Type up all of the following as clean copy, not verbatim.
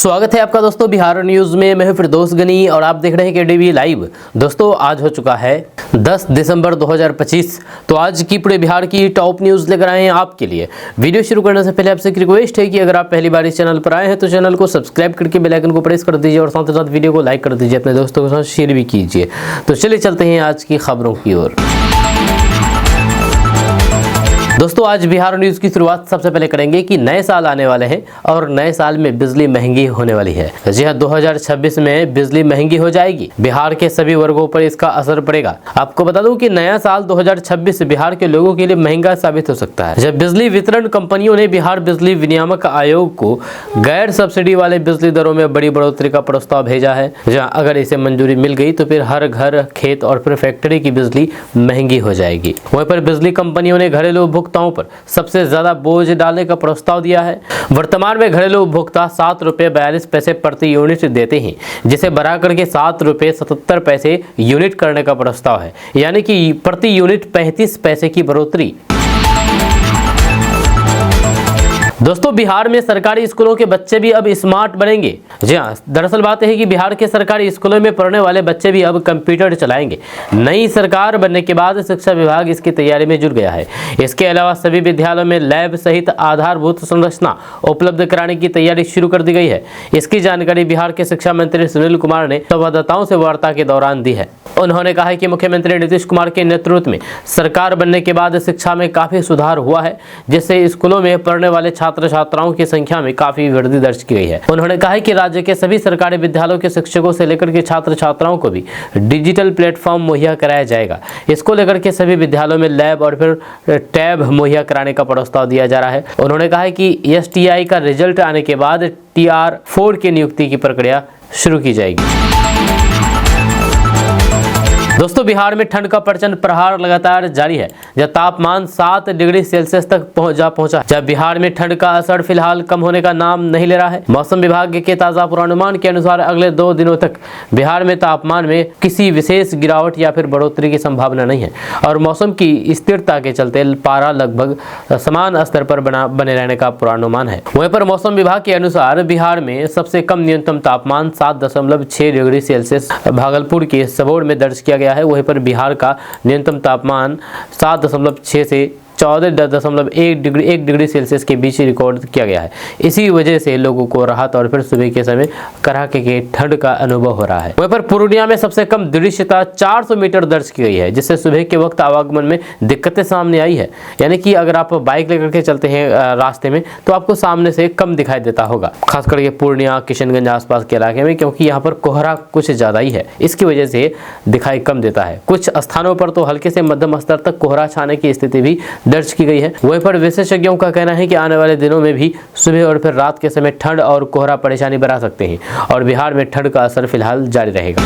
स्वागत है आपका दोस्तों बिहार न्यूज़ में। मैं हूं फिरदौस गनी और आप देख रहे हैं केडीवी लाइव। दोस्तों आज हो चुका है 10 दिसंबर 2025। तो आज की पूरे बिहार की टॉप न्यूज़ लेकर आए हैं आपके लिए। वीडियो शुरू करने से पहले आपसे एक रिक्वेस्ट है कि अगर आप पहली बार इस चैनल पर आए हैं तो चैनल को सब्सक्राइब करके बेल आइकन को प्रेस कर दीजिए और साथ ही साथ वीडियो को लाइक कर दीजिए, अपने दोस्तों के साथ शेयर भी कीजिए। तो चलिए चलते हैं आज की खबरों की ओर। दोस्तों आज बिहार न्यूज़ की शुरुआत सबसे पहले करेंगे कि नए साल आने वाले हैं और नए साल में बिजली महंगी होने वाली है। जी हाँ, 2026 में बिजली महंगी हो जाएगी। बिहार के सभी वर्गों पर इसका असर पड़ेगा। आपको बता दूं कि नया साल 2026 बिहार के लोगों के लिए महंगा साबित हो सकता है। जब बिजली वितरण कंपनियों ने बिहार बिजली विनियामक आयोग को गैर सब्सिडी वाले बिजली दरों में बड़ी बढ़ोतरी का प्रस्ताव भेजा है। जहाँ अगर इसे मंजूरी मिल गई तो फिर हर घर, खेत और फिर फैक्ट्री की बिजली महंगी हो जाएगी। वहीं पर बिजली कंपनियों ने घरेलू उपभोक्ताओं पर सबसे ज्यादा बोझ डालने का प्रस्ताव दिया है। वर्तमान में घरेलू उपभोक्ता 7 रुपये 42 पैसे प्रति यूनिट देते हैं, जिसे बढ़ाकर के 7 रुपये 77 पैसे यूनिट करने का प्रस्ताव है, यानी कि प्रति यूनिट 35 पैसे की बढ़ोतरी। दोस्तों बिहार में सरकारी स्कूलों के बच्चे भी अब स्मार्ट बनेंगे। जी हाँ, दरअसल बात है कि बिहार के सरकारी स्कूलों में पढ़ने वाले बच्चे भी अब कंप्यूटर चलाएंगे। नई सरकार बनने के बाद शिक्षा विभाग इसकी तैयारी में जुट गया है। इसके अलावा सभी विद्यालयों में लैब सहित आधारभूत संरचना उपलब्ध कराने की तैयारी शुरू कर दी गई है। इसकी जानकारी बिहार के शिक्षा मंत्री सुनील कुमार ने संवाददाताओं से वार्ता के दौरान दी है। उन्होंने कहा है कि मुख्यमंत्री नीतीश कुमार के नेतृत्व में सरकार बनने के बाद शिक्षा में काफी सुधार हुआ है, जिससे स्कूलों में पढ़ने वाले छात्र छात्राओं की संख्या में काफी वृद्धि दर्ज की गई है। उन्होंने कहा है कि राज्य के सभी सरकारी विद्यालयों के शिक्षकों से लेकर के छात्र छात्राओं को भी डिजिटल प्लेटफॉर्म मुहैया कराया जाएगा। इसको लेकर के सभी विद्यालयों में लैब और फिर टैब मुहैया कराने का प्रस्ताव दिया जा रहा है। उन्होंने कहा है कि STI का रिजल्ट आने के बाद TR4 की नियुक्ति की प्रक्रिया शुरू की जाएगी। दोस्तों बिहार में ठंड का प्रचंड प्रहार लगातार जारी है, जब तापमान 7 डिग्री सेल्सियस तक पहुंचा। जब बिहार में ठंड का असर फिलहाल कम होने का नाम नहीं ले रहा है। मौसम विभाग के ताजा पूर्वानुमान के अनुसार अगले 2 दिनों तक बिहार में तापमान में किसी विशेष गिरावट या फिर बढ़ोतरी की संभावना नहीं है और मौसम की स्थिरता के चलते पारा लगभग समान स्तर पर बने रहने का पूर्वानुमान है। वहीं पर मौसम विभाग के अनुसार बिहार में सबसे कम न्यूनतम तापमान 7.6 डिग्री सेल्सियस भागलपुर के सबौर में दर्ज किया गया है। वहीं पर बिहार का न्यूनतम तापमान 7.6 से 14.1 डिग्री सेल्सियस के बीच रिकॉर्ड किया गया है। इसी वजह से लोगों को राहत और फिर सुबह के समय कड़ाके के ठंड का अनुभव हो रहा है। वहीं पर पूर्णिया में सबसे कम दृश्यता 400 मीटर दर्ज की गई है, जिससे सुबह के वक्त आवागमन में दिक्कतें सामने आई है। यानी कि अगर आप बाइक लेकर के चलते हैं रास्ते में तो आपको सामने से कम दिखाई देता होगा, खास करके पूर्णिया, किशनगंज आसपास के इलाके में, क्योंकि यहाँ पर कोहरा कुछ ज्यादा ही है। इसकी वजह से दिखाई कम देता है। कुछ स्थानों पर तो हल्के से मध्यम स्तर तक कोहरा छाने की स्थिति भी दर्ज की गई है। वहीं पर विशेषज्ञों का कहना है कि आने वाले दिनों में भी सुबह और फिर रात के समय ठंड और कोहरा परेशानी बढ़ा सकते हैं और बिहार में ठंड का असर फिलहाल जारी रहेगा।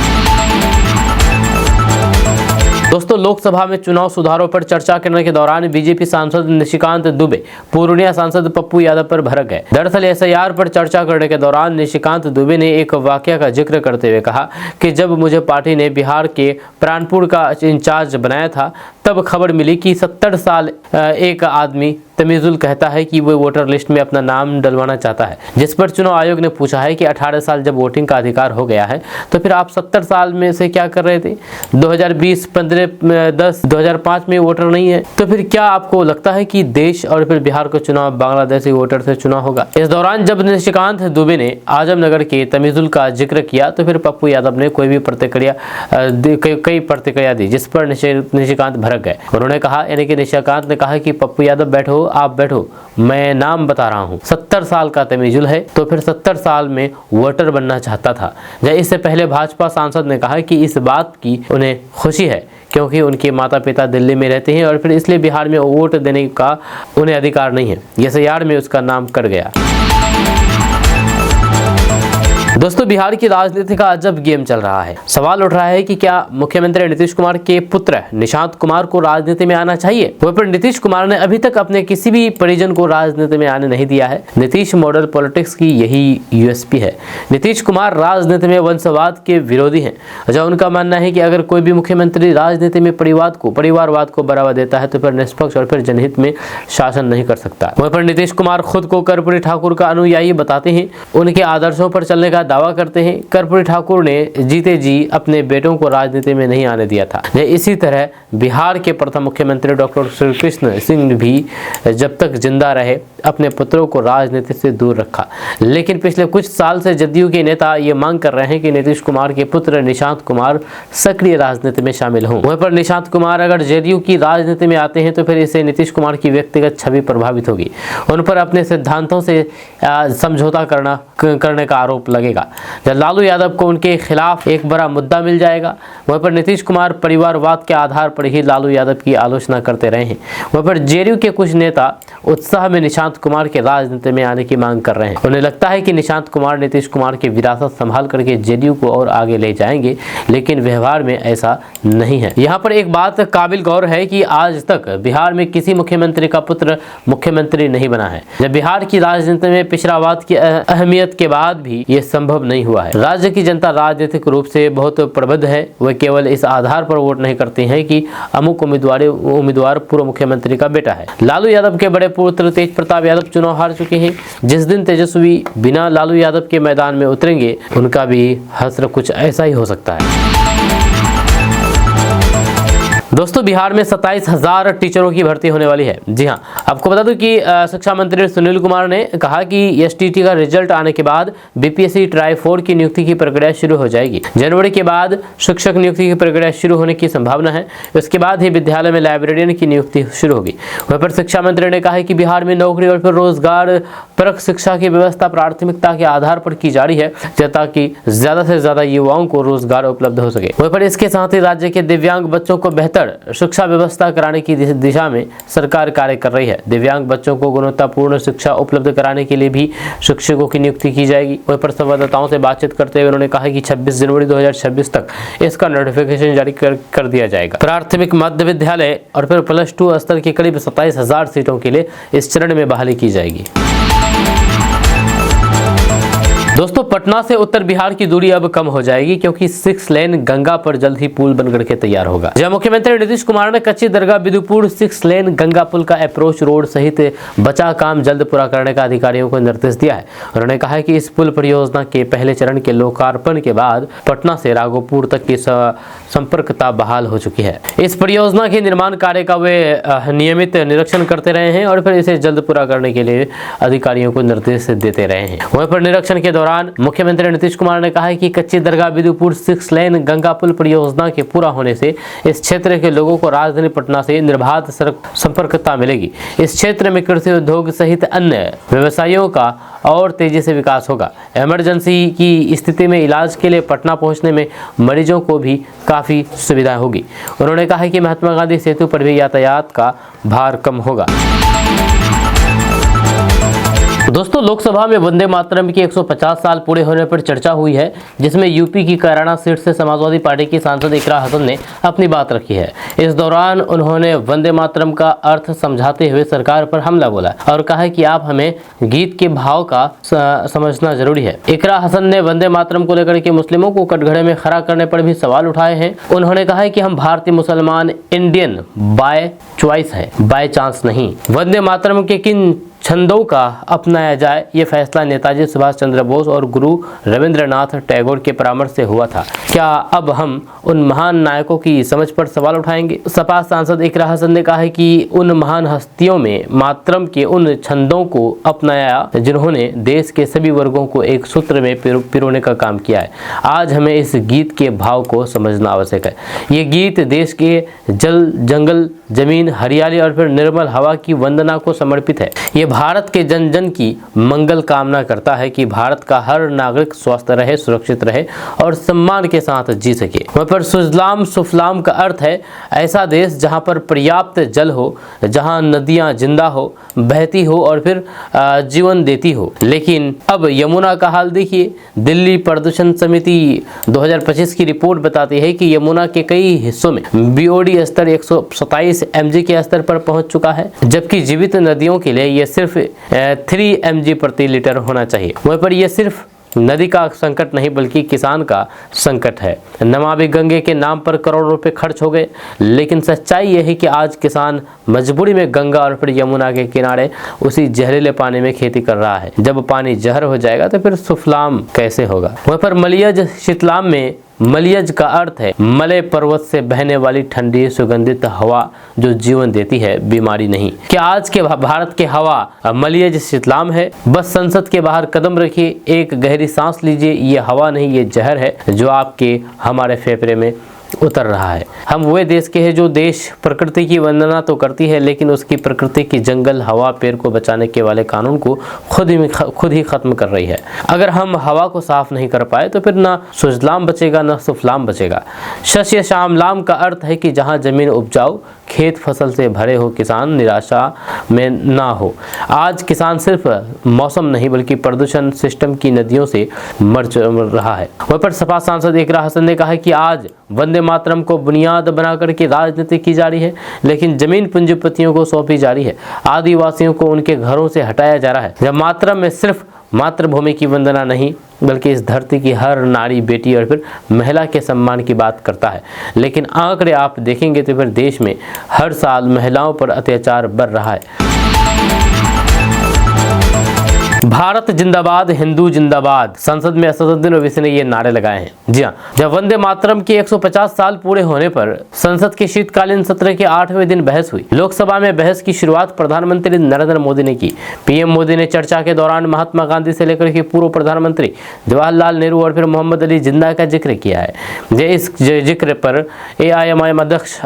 दोस्तों लोकसभा में चुनाव सुधारों पर चर्चा करने के दौरान बीजेपी सांसद निशिकांत दुबे पूर्णिया सांसद पप्पू यादव पर भड़क गए। दरअसल SIR पर चर्चा करने के दौरान निशिकांत दुबे ने एक वाकया का जिक्र करते हुए कहा कि जब मुझे पार्टी ने बिहार के प्राणपुर का इंचार्ज बनाया था तब खबर मिली कि 70 साल एक आदमी तमीजुल कहता है कि वो वोटर लिस्ट में अपना नाम डलवाना चाहता है, जिस पर चुनाव आयोग ने पूछा है कि 18 साल जब वोटिंग का अधिकार हो गया है तो फिर आप 70 साल में से क्या कर रहे थे? 2020, 15, 10, 2005 में वोटर नहीं है तो फिर क्या आपको लगता है कि देश और फिर बिहार का चुनाव बांग्लादेशी वोटर से चुना होगा? इस दौरान जब निशिकांत दुबे ने आजमनगर के तमीजुल का जिक्र किया तो फिर पप्पू यादव ने कई प्रतिक्रिया दी, जिस पर निशिकांत भड़क गए। उन्होंने कहा, यानी कि निशिकांत ने कहा कि पप्पू यादव बैठो, आप बैठो, मैं नाम बता रहा हूँ। 70 साल का तमीजुल है तो फिर 70 साल में वोटर बनना चाहता था। इससे पहले भाजपा सांसद ने कहा कि इस बात की उन्हें खुशी है क्योंकि उनके माता पिता दिल्ली में रहते हैं और फिर इसलिए बिहार में वोट देने का उन्हें अधिकार नहीं है। SIR में उसका नाम कट गया। दोस्तों, बिहार की राजनीति का अजब गेम चल रहा है। सवाल उठ रहा है कि क्या मुख्यमंत्री नीतीश कुमार के पुत्र निशांत कुमार को राजनीति में आना चाहिए। वहीं पर नीतीश कुमार ने अभी तक अपने किसी भी परिजन को राजनीति में आने नहीं दिया है। नीतीश मॉडल पॉलिटिक्स की यही यूएसपी है। नीतीश कुमार राजनीति में वंशवाद के विरोधी हैं। अच्छा, उनका मानना है कि अगर कोई भी मुख्यमंत्री राजनीति में परिवारवाद को बढ़ावा देता है तो फिर निष्पक्ष और फिर जनहित में शासन नहीं कर सकता। वहीं पर नीतीश कुमार खुद को कर्पूरी ठाकुर का अनुयायी बताते हैं, उनके आदर्शों पर चलने का दावा करते हैं। कर्पूरी ठाकुर ने जीते जी अपने बेटों को राजनीति में नहीं आने दिया था। इसी तरह बिहार के प्रथम मुख्यमंत्री डॉक्टर श्रीकृष्ण सिंह भी जब तक जिंदा रहे अपने पुत्रों को राजनीति से दूर रखा। लेकिन पिछले कुछ साल से जदयू के नेता ये मांग कर रहे हैं कि नीतीश कुमार के पुत्र निशांत कुमार सक्रिय राजनीति में शामिल हों। वहीं पर निशांत कुमार अगर जदयू की राजनीति में आते हैं तो फिर इससे नीतीश कुमार की व्यक्तिगत छवि प्रभावित होगी। उन पर अपने सिद्धांतों से समझौता करने का आरोप लगेगा। जब लालू यादव को उनके खिलाफ एक बड़ा मुद्दा मिल जाएगा। वहीं पर नीतीश कुमार परिवारवाद के आधार पर ही लालू यादव की आलोचना करते रहे हैं। वहीं पर जेडीयू के कुछ नेता उत्साह में निशांत कुमार के राजनीति में आने की मांग कर रहे हैं। उन्हें लगता है कि निशांत कुमार नीतीश कुमार की विरासत संभाल करके जेडीयू को और आगे ले जाएंगे, लेकिन व्यवहार में ऐसा नहीं है। यहाँ पर एक बात काबिल गौर है कि आज तक बिहार में किसी मुख्यमंत्री का पुत्र मुख्यमंत्री नहीं बना है। जब बिहार की राजनीति में पिछड़ावाद की अहमियत के बाद भी ये संभव नहीं हुआ है। राज्य की जनता राजनीतिक रूप से बहुत प्रबुद्ध है। वह केवल इस आधार पर वोट नहीं करती है कि अमुक उम्मीदवार पूर्व मुख्यमंत्री का बेटा है। लालू यादव के बड़े पुत्र तेज प्रताप यादव चुनाव हार चुके हैं। जिस दिन तेजस्वी बिना लालू यादव के मैदान में उतरेंगे, उनका भी हश्र कुछ ऐसा ही हो सकता है। दोस्तों, बिहार में 27,000 टीचरों की भर्ती होने वाली है। जी हां, आपको बता दूं कि शिक्षा मंत्री सुनील कुमार ने कहा कि एसटीटी का रिजल्ट आने के बाद बीपीएससी ट्राई 4 की नियुक्ति की प्रक्रिया शुरू हो जाएगी। जनवरी के बाद शिक्षक नियुक्ति की प्रक्रिया शुरू होने की संभावना है। उसके बाद ही विद्यालय में लाइब्रेरियन की नियुक्ति शुरू होगी। वहीं पर शिक्षा मंत्री ने कहा है कि बिहार में नौकरी और फिर रोजगार परक शिक्षा की व्यवस्था प्राथमिकता के आधार पर की जा रही है, ताकि ज्यादा से ज्यादा युवाओं को रोजगार उपलब्ध हो सके। वहीं पर इसके साथ ही राज्य के दिव्यांग बच्चों को बेहतर शिक्षा व्यवस्था कराने की दिशा में सरकार कार्य कर रही है। दिव्यांग बच्चों को गुणवत्तापूर्ण शिक्षा उपलब्ध कराने के लिए भी शिक्षकों की नियुक्ति की जाएगी। वहीं पर संवाददाताओं से बातचीत करते हुए उन्होंने कहा कि 26 जनवरी 2026 तक इसका नोटिफिकेशन जारी कर दिया जाएगा। प्राथमिक मध्य विद्यालय और फिर +2 स्तर की करीब 27,000 सीटों के लिए इस चरण में बहाली की जाएगी। दोस्तों, पटना से उत्तर बिहार की दूरी अब कम हो जाएगी क्योंकि 6 लेन गंगा पर जल्द ही पुल बनकर के तैयार होगा। जब मुख्यमंत्री नीतीश कुमार ने कच्ची दरगाह बिदुपुर 6 लेन गंगा पुल का अप्रोच रोड सहित बचा काम जल्द पूरा करने का अधिकारियों को निर्देश दिया है। उन्होंने कहा है कि इस पुल परियोजना के पहले चरण के लोकार्पण के बाद पटना से राघोपुर तक की संपर्कता बहाल हो चुकी है। इस परियोजना के निर्माण कार्य का वे नियमित निरीक्षण करते रहे हैं और फिर इसे जल्द पूरा करने के लिए अधिकारियों को निर्देश देते रहे हैं। वहीं पर निरीक्षण के दौरान मुख्यमंत्री नीतीश कुमार ने कहा है कि कच्ची दरगाह बिदुपुर 6 लेन गंगा पुल परियोजना के पूरा होने से इस क्षेत्र के लोगों को राजधानी पटना से निर्बाध संपर्कता मिलेगी। इस क्षेत्र में कृषि उद्योग सहित अन्य व्यवसायों का और तेजी से विकास होगा। इमरजेंसी की स्थिति में इलाज के लिए पटना पहुंचने में मरीजों को भी काफी सुविधा होगी। उन्होंने कहा कि महात्मा गांधी सेतु पर भी यातायात का भार कम होगा। दोस्तों, लोकसभा में वंदे मातरम के 150 साल पूरे होने पर चर्चा हुई है, जिसमें यूपी की कैराना सीट से समाजवादी पार्टी की सांसद इकरा हसन ने अपनी बात रखी है। इस दौरान उन्होंने वंदे मातरम का अर्थ समझाते हुए सरकार पर हमला बोला और कहा कि आप हमें गीत के भाव का समझना जरूरी है। इकरा हसन ने वंदे मातरम को लेकर के मुस्लिमों को कटघरे में खड़ा करने पर भी सवाल उठाए हैं। उन्होंने कहा है कि हम भारतीय मुसलमान इंडियन बाय चॉइस है, बाय चांस नहीं। वंदे मातरम के किन छंदों का अपनाया जाए, ये फैसला नेताजी सुभाष चंद्र बोस और गुरु रविंद्रनाथ टैगोर के परामर्श से हुआ था। क्या अब हम उन महान नायकों की समझ पर सवाल उठाएंगे? सपा सांसद इकरा हसन ने कहा है कि उन महान हस्तियों में मातरम के उन छंदों को अपनाया जिन्होंने देश के सभी वर्गों को एक सूत्र में पिरोने का काम किया है। आज हमें इस गीत के भाव को समझना आवश्यक है। ये गीत देश के जल जंगल जमीन, हरियाली और फिर निर्मल हवा की वंदना को समर्पित है। ये भारत के जन जन की मंगल कामना करता है कि भारत का हर नागरिक स्वस्थ रहे, सुरक्षित रहे और सम्मान के साथ जी सके। वहाँ पर सुजलाम सुफलाम का अर्थ है ऐसा देश जहाँ पर पर्याप्त जल हो, जहाँ नदियाँ जिंदा हो, बहती हो और फिर जीवन देती हो। लेकिन अब यमुना का हाल देखिए। दिल्ली प्रदूषण समिति 2025 की रिपोर्ट बताती है कि यमुना के कई हिस्सों में बीओडी स्तर 127 mg के स्तर पर पहुंच चुका है, जबकि जीवित नदियों के लिए यह सिर्फ 3 mg प्रति लीटर होना चाहिए। वहीं पर यह सिर्फ नदी का संकट नहीं बल्कि किसान का संकट है। नमामि गंगे के नाम पर करोड़ों रुपए खर्च हो गए, लेकिन सच्चाई यह है कि आज किसान मजबूरी में गंगा और फिर यमुना के किनारे उसी जहरीले पानी में खेती कर रहा है। जब पानी जहर हो जाएगा तो फिर सुफलाम कैसे होगा। वहीं पर मलयज शीतलाम में मलयज का अर्थ है मलय पर्वत से बहने वाली ठंडी सुगंधित हवा जो जीवन देती है, बीमारी नहीं। क्या आज के भारत के हवा मलयज शीतलाम है? बस संसद के बाहर कदम रखिए, एक गहरी सांस लीजिए। ये हवा नहीं, ये जहर है जो आपके हमारे फेफड़े में उतर रहा है। हम वे देश के हैं जो देश प्रकृति की वंदना तो करती है, लेकिन उसकी प्रकृति की जंगल, हवा, पेड़ को बचाने के वाले कानून को खुद ही खत्म कर रही है। अगर हम हवा को साफ नहीं कर पाए तो फिर ना सुजलाम बचेगा ना सुफलाम बचेगा। शस्य श्यामलाम का अर्थ है कि जहाँ जमीन उपजाऊ, खेत फसल से भरे हो, किसान निराशा में ना हो। आज किसान सिर्फ मौसम नहीं बल्कि प्रदूषण सिस्टम की नदियों से मर रहा है। वहीं पर सपा सांसद एकरा हसन ने कहा कि आज वंदे मातरम को बुनियाद बना करके राजनीति की जा रही है, लेकिन जमीन पूंजीपतियों को सौंपी जा रही है, आदिवासियों को उनके घरों से हटाया जा रहा है। जब मातरम में सिर्फ मातृभूमि की वंदना नहीं बल्कि इस धरती की हर नारी, बेटी और फिर महिला के सम्मान की बात करता है। लेकिन आंकड़े आप देखेंगे तो फिर देश में हर साल महिलाओं पर अत्याचार बढ़ रहा है। भारत जिंदाबाद, हिंदू जिंदाबाद। संसद में असदुद्दीन ओवैसी ने ये नारे लगाए हैं। जी हाँ, जब वंदे मातरम के 150 साल पूरे होने पर संसद के शीतकालीन सत्र के 8वें दिन बहस हुई। लोकसभा में बहस की शुरुआत प्रधानमंत्री नरेंद्र मोदी ने की। पीएम मोदी ने चर्चा के दौरान महात्मा गांधी से लेकर के पूर्व प्रधानमंत्री जवाहरलाल नेहरू और फिर मोहम्मद अली जिन्ना का जिक्र किया है। इस जिक्र पर AIMIM अध्यक्ष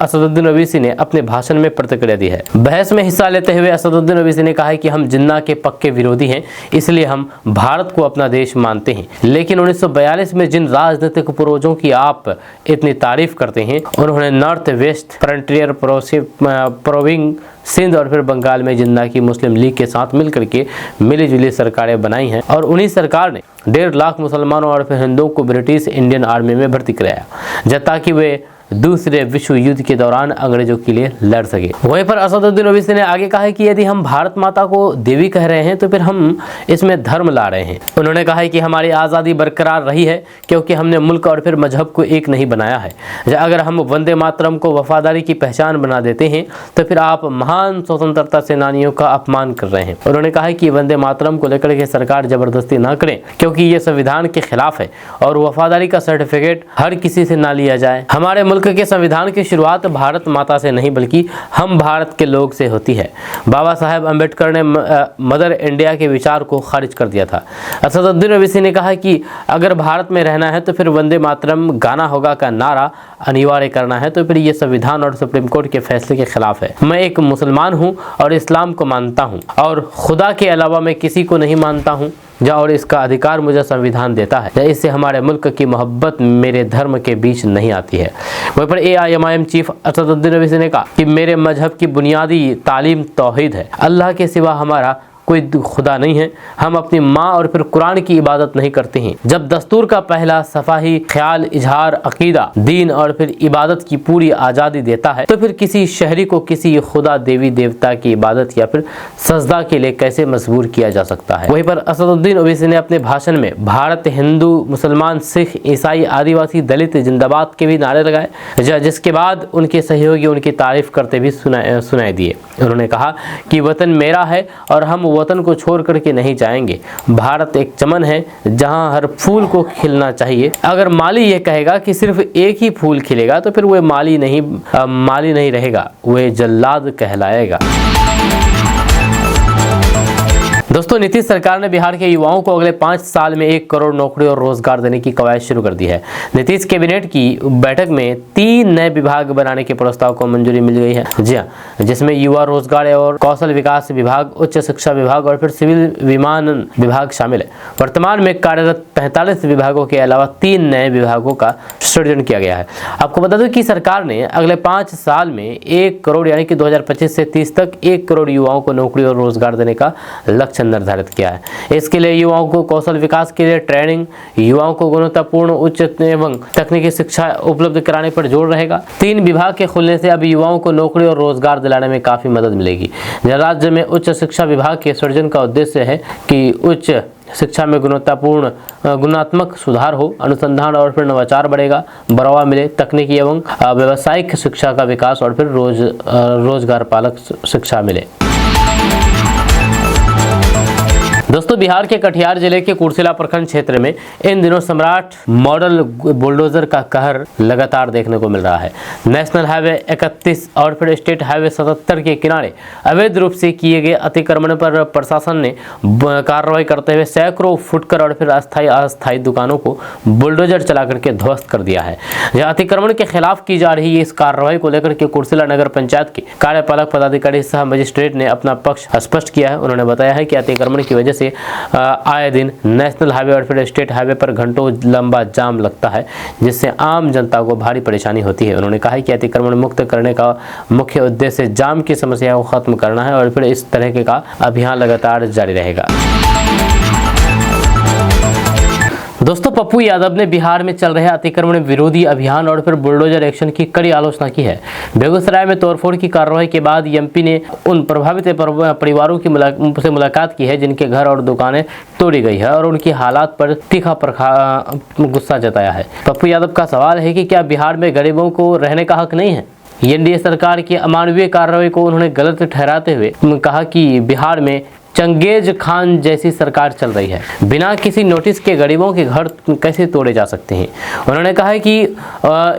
असदुद्दीन ओवैसी ने अपने भाषण में प्रतिक्रिया दी है। बहस में हिस्सा लेते हुए असदुद्दीन ओवैसी ने कहा कि हम जिन्ना के पक्के विरोधी हैं, इसलिए हम भारत को अपना देश मानते हैं। लेकिन 1942 में जिन राजनीतिक पूर्वजों की आप इतनी तारीफ करते हैं, उन्होंने north west frontier province Sindh और फिर बंगाल में जिन्ना की मुस्लिम लीग के साथ मिलकर के मिलीजुली सरकारें बनाई हैं और उन्हीं सरकार ने 1.5 लाख मुसलमानों और फिर हिंदुओं को ब्रिटिश इंडियन आर्मी में भर्ती कराया ताकि वे दूसरे विश्व युद्ध के दौरान अंग्रेजों के लिए लड़ सके। वहीं पर असदुद्दीन ओवैसी ने आगे कहा है कि यदि हम भारत माता को देवी कह रहे हैं तो फिर हम इसमें धर्म ला रहे हैं। उन्होंने कहा है कि हमारी आज़ादी बरकरार रही है क्योंकि हमने मुल्क और फिर मजहब को एक नहीं बनाया है। अगर हम वंदे मातरम को वफादारी की पहचान बना देते हैं तो फिर आप महान स्वतंत्रता सेनानियों का अपमान कर रहे हैं। उन्होंने कहा है कि वंदे मातरम को लेकर के सरकार जबरदस्ती ना करे क्योंकि ये संविधान के खिलाफ है और वफादारी का सर्टिफिकेट हर किसी से ना लिया जाए। हमारे मुल्क के संविधान की शुरुआत भारत माता से नहीं बल्कि हम भारत के लोग से होती है। बाबा साहेब अम्बेडकर ने मदर इंडिया के विचार को खारिज कर दिया था। असदुद्दीन ओवैसी ने कहा कि अगर भारत में रहना है तो फिर वंदे मातरम गाना होगा का नारा अनिवार्य करना है तो फिर ये संविधान और सुप्रीम कोर्ट के फैसले के खिलाफ है। मैं एक मुसलमान हूँ और इस्लाम को मानता हूँ और खुदा के अलावा मैं किसी को नहीं मानता हूँ और इसका अधिकार मुझे संविधान देता है। इससे हमारे मुल्क की मोहब्बत मेरे धर्म के बीच नहीं आती है। वहीं पर AIMIM चीफ असदुद्दीन ओवैसी ने कहा कि मेरे मजहब की बुनियादी तालीम तौहीद है। अल्लाह के सिवा हमारा कोई खुदा नहीं है। हम अपनी माँ और फिर कुरान की इबादत नहीं करते हैं। जब दस्तूर का पहला सफ़ा ही ख्याल, इजहार, अकीदा, दीन और फिर इबादत की पूरी आज़ादी देता है तो फिर किसी शहरी को किसी खुदा, देवी देवता की इबादत या फिर सजदा के लिए कैसे मजबूर किया जा सकता है। वहीं पर असदुद्दीन ओवैसी ने अपने भाषण में भारत, हिंदू, मुसलमान, सिख, ईसाई, आदिवासी, दलित जिंदाबाद के भी नारे लगाए, जिसके बाद उनके सहयोगी उनकी तारीफ करते भी सुनाई दिए। उन्होंने कहा कि वतन मेरा है और हम वतन को छोड़ करके नहीं जाएंगे। भारत एक चमन है जहां हर फूल को खिलना चाहिए। अगर माली ये कहेगा कि सिर्फ एक ही फूल खिलेगा तो फिर वह माली नहीं रहेगा, वह जल्लाद कहलाएगा। दोस्तों, नीतीश सरकार ने बिहार के युवाओं को अगले 5 साल में 1 करोड़ नौकरी और रोजगार देने की कवायद शुरू कर दी है। नीतीश कैबिनेट की बैठक में 3 नए विभाग बनाने के प्रस्ताव को मंजूरी मिल गई है। जी हाँ, जिसमें युवा रोजगार और कौशल विकास विभाग, उच्च शिक्षा विभाग और फिर सिविल विमानन विभाग शामिल है। वर्तमान में कार्यरत 45 विभागों के अलावा 3 नए विभागों का सृजन किया गया है। आपको बता दूं कि सरकार ने अगले 5 साल में 1 करोड़ यानी कि 2025 से 30 तक 1 करोड़ युवाओं को नौकरी और रोजगार देने का लक्ष्य निर्धारित किया है। इसके लिए युवाओं को कौशल विकास के लिए ट्रेनिंग, युवाओं को गुणवत्तापूर्ण उच्च एवं तकनीकी शिक्षा उपलब्ध कराने पर जोर रहेगा। 3 विभाग के खुलने से अब युवाओं को नौकरी और रोजगार दिलाने में काफी मदद मिलेगी। राज्य में उच्च शिक्षा विभाग के सृजन का उद्देश्य है कि उच्च शिक्षा में गुणात्मक सुधार हो, अनुसंधान और फिर नवाचार बढ़ेगा, बढ़ावा मिले, तकनीकी एवं व्यावसायिक शिक्षा का विकास और फिर रोजगार पालक शिक्षा मिले। दोस्तों, बिहार के कटिहार जिले के कुर्सेला प्रखंड क्षेत्र में इन दिनों सम्राट मॉडल बुलडोजर का कहर लगातार देखने को मिल रहा है। नेशनल हाईवे 31 और फिर स्टेट हाईवे 77 के किनारे अवैध रूप से किए गए अतिक्रमण पर प्रशासन ने कार्रवाई करते हुए सैकड़ों फुटकर और फिर अस्थायी दुकानों को बुलडोजर चला करके ध्वस्त कर दिया है। यह अतिक्रमण के खिलाफ की जा रही इस कार्रवाई को लेकर के कुर्सेला नगर पंचायत के कार्यपालक पदाधिकारी सह मजिस्ट्रेट ने अपना पक्ष स्पष्ट किया है। उन्होंने बताया है कि अतिक्रमण की वजह से आए दिन नेशनल हाईवे और फिर स्टेट हाईवे पर घंटों लंबा जाम लगता है, जिससे आम जनता को भारी परेशानी होती है। उन्होंने कहा कि अतिक्रमण मुक्त करने का मुख्य उद्देश्य जाम की समस्या को खत्म करना है और फिर इस तरह का अभियान लगातार जारी रहेगा। दोस्तों, पप्पू यादव ने बिहार में चल रहे अतिक्रमण विरोधी अभियान और फिर बुलडोजर एक्शन की कड़ी आलोचना की है। बेगूसराय में तोड़फोड़ की कार्रवाई के बाद एमपी ने उन प्रभावित परिवारों से मुलाकात की है जिनके घर और दुकानें तोड़ी गई है और उनकी हालात पर तीखा गुस्सा जताया है। पप्पू यादव का सवाल है कि क्या बिहार में गरीबों को रहने का हक नहीं है? एनडीए सरकार की अमानवीय कार्रवाई को उन्होंने गलत ठहराते हुए कहा कि बिहार में चंगेज खान जैसी सरकार चल रही है, बिना किसी नोटिस के गरीबों के घर कैसे तोड़े जा सकते हैं। उन्होंने कहा है कि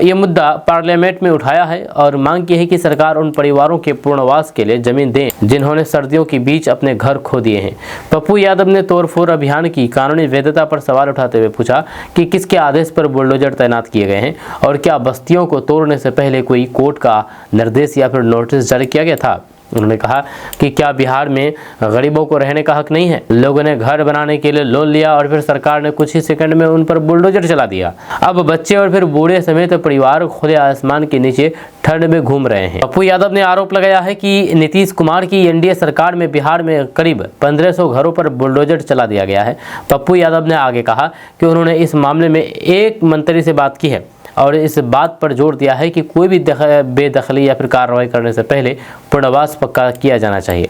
ये मुद्दा पार्लियामेंट में उठाया है और मांग की है कि सरकार उन परिवारों के पुनर्वास के लिए जमीन दें जिन्होंने सर्दियों के बीच अपने घर खो दिए हैं। पप्पू यादव ने तोड़फोड़ अभियान की कानूनी वैधता पर सवाल उठाते हुए पूछा कि किसके आदेश पर बुलडोजर तैनात किए गए हैं और क्या बस्तियों को तोड़ने से पहले कोई कोर्ट का निर्देश या फिर नोटिस जारी किया गया था। उन्होंने कहा कि क्या बिहार में गरीबों को रहने का हक नहीं है? लोगों ने घर बनाने के लिए लोन लिया और फिर सरकार ने कुछ ही सेकंड में उन पर बुलडोजर चला दिया। अब बच्चे और फिर बूढ़े समेत परिवार खुले आसमान के नीचे ठंड में घूम रहे हैं। पप्पू यादव ने आरोप लगाया है कि नीतीश कुमार की एनडीए सरकार में बिहार में करीब 1500 घरों पर बुलडोजर चला दिया गया है। पप्पू यादव ने आगे कहा कि उन्होंने इस मामले में एक मंत्री से बात की है और इस बात पर जोर दिया है कि कोई भी बेदखली या फिर कार्रवाई करने से पहले पुनर्वास पक्का किया जाना चाहिए।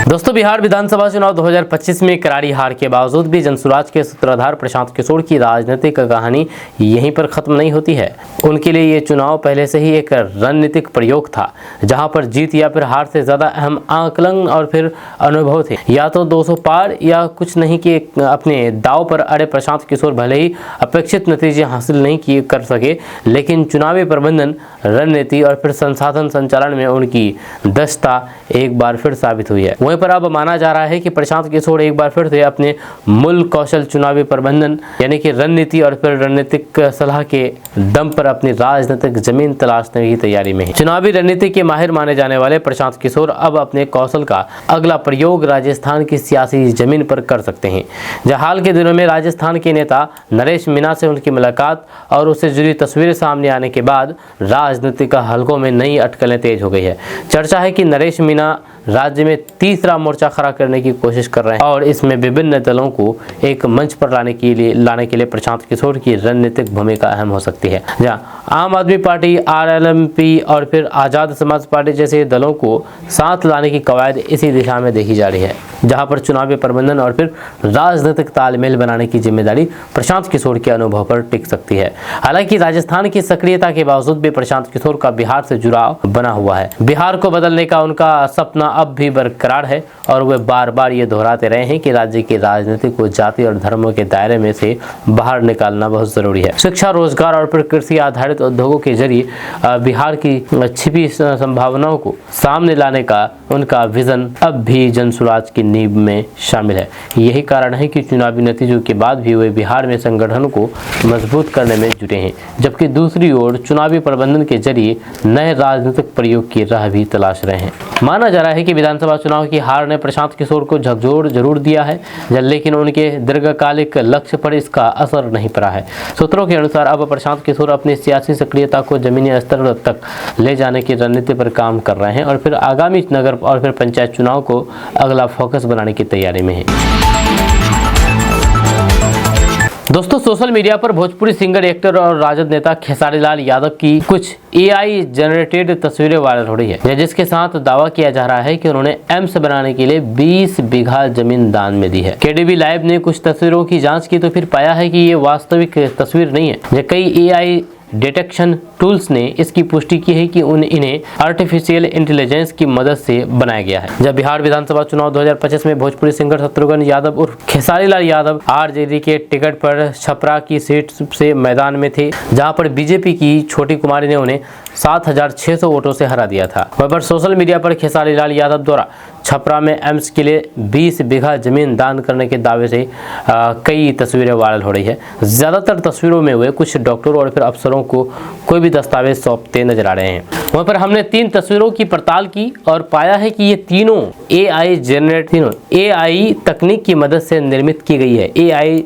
दोस्तों, बिहार विधानसभा चुनाव 2025 में करारी हार के बावजूद भी जनसुराज के सूत्रधार प्रशांत किशोर की राजनीतिक कहानी यहीं पर खत्म नहीं होती है। उनके लिए ये चुनाव पहले से ही एक रणनीतिक प्रयोग था, जहां पर जीत या फिर हार से ज्यादा अहम आकलन और फिर अनुभव थे। या तो 200 पार या कुछ नहीं कि अपने दाव पर अड़े प्रशांत किशोर भले ही अपेक्षित नतीजे हासिल नहीं कर सके, लेकिन चुनावी प्रबंधन, रणनीति और फिर संसाधन संचालन में उनकी दक्षता एक बार फिर साबित हुई है। पर अब माना जा रहा है कि प्रशांत किशोर एक बार फिर से अपने मूल कौशल चुनावी प्रबंधन यानी कि रणनीति और फिर रणनीतिक सलाह के दम पर अपनी राजनीतिक जमीन तलाशने की तैयारी में है। चुनावी रणनीति के माहिर माने जाने वाले प्रशांत किशोर अब अपने कौशल का अगला प्रयोग राजस्थान की सियासी जमीन पर कर सकते हैं। जहां हाल के दिनों में राजस्थान के नेता नरेश मीणा से उनकी मुलाकात और उससे जुड़ी तस्वीरें सामने आने के बाद राजनीतिक हलकों में नई अटकलें तेज हो गई है। चर्चा है कि नरेश मीणा राज्य में तीसरा मोर्चा खड़ा करने की कोशिश कर रहे हैं और इसमें विभिन्न दलों को एक मंच पर लाने के लिए प्रशांत किशोर की रणनीतिक भूमिका अहम हो सकती है। जहां आम आदमी पार्टी, आरएलएमपी और फिर आजाद समाज पार्टी जैसे दलों को साथ लाने की कवायद इसी दिशा में देखी जा रही है। जहां पर चुनावी प्रबंधन और फिर राजनीतिक तालमेल बनाने की जिम्मेदारी प्रशांत किशोर के अनुभव पर टिक सकती है। हालांकि राजस्थान की सक्रियता के बावजूद भी प्रशांत किशोर का बिहार से जुड़ाव बना हुआ है। बिहार को बदलने का उनका सपना अब भी बरकरार है और वे बार बार ये दोहराते रहे हैं कि राज्य की राजनीति को जाति और धर्मों के दायरे में से बाहर निकालना बहुत जरूरी है। शिक्षा, रोजगार और फिर कृषि आधारित उद्योगों के जरिए बिहार की छिपी संभावनाओं को सामने लाने का उनका विजन अब भी जनसुराज की नींव में शामिल है। यही कारण है कि चुनावी नतीजों के बाद भी वे बिहार में संगठन को मजबूत करने में जुटे हैं, जबकि दूसरी ओर चुनावी प्रबंधन के जरिए नए राजनीतिक प्रयोग की राह भी तलाश रहे हैं। माना जा रहा है कि विधानसभा चुनाव की हार ने प्रशांत किशोर को झकझोर जरूर दिया है, लेकिन उनके दीर्घकालिक लक्ष्य पर इसका असर नहीं पड़ा है। सूत्रों के अनुसार अब प्रशांत किशोर अपनी सियासी सक्रियता को जमीनी स्तर तक ले जाने की रणनीति पर काम कर रहे हैं और फिर आगामी नगर और फिर पंचायत चुनाव को अगला फोकस बनाने की तैयारी में है। दोस्तों, सोशल मीडिया पर भोजपुरी सिंगर, एक्टर और राजद नेता खेसारी लाल यादव की कुछ AI जनरेटेड तस्वीरें वायरल हो रही है, जिसके साथ दावा किया जा रहा है कि उन्होंने एम्स बनाने के लिए 20 बीघा जमीन दान में दी है। KDB लाइव ने कुछ तस्वीरों की जांच की तो फिर पाया है कि ये वास्तविक तस्वीर नहीं है। कई AI डिटेक्शन टूल्स ने इसकी पुष्टि की है कि इन्हें आर्टिफिशियल इंटेलिजेंस की मदद से बनाया गया है। जब बिहार विधानसभा चुनाव 2025 में भोजपुरी सिंगर शत्रुघ्न यादव उर्फ खेसारी लाल यादव RJD के टिकट पर छपरा की सीट से मैदान में थे, जहां पर बीजेपी की छोटी कुमारी ने उन्हें 7,600 वोटों से हरा दिया था। वहीं पर सोशल मीडिया पर खेसारी लाल यादव द्वारा छपरा में एम्स के लिए 20 बीघा जमीन दान करने के दावे से कई तस्वीरें वायरल हो रही है। ज्यादातर तस्वीरों में वे कुछ डॉक्टरों और फिर अफसरों को कोई भी दस्तावेज सौंपते नजर आ रहे हैं। वहीं पर हमने 3 तस्वीरों की पड़ताल की और पाया है कि ये तीनों AI तकनीक की मदद से निर्मित की गई है। AI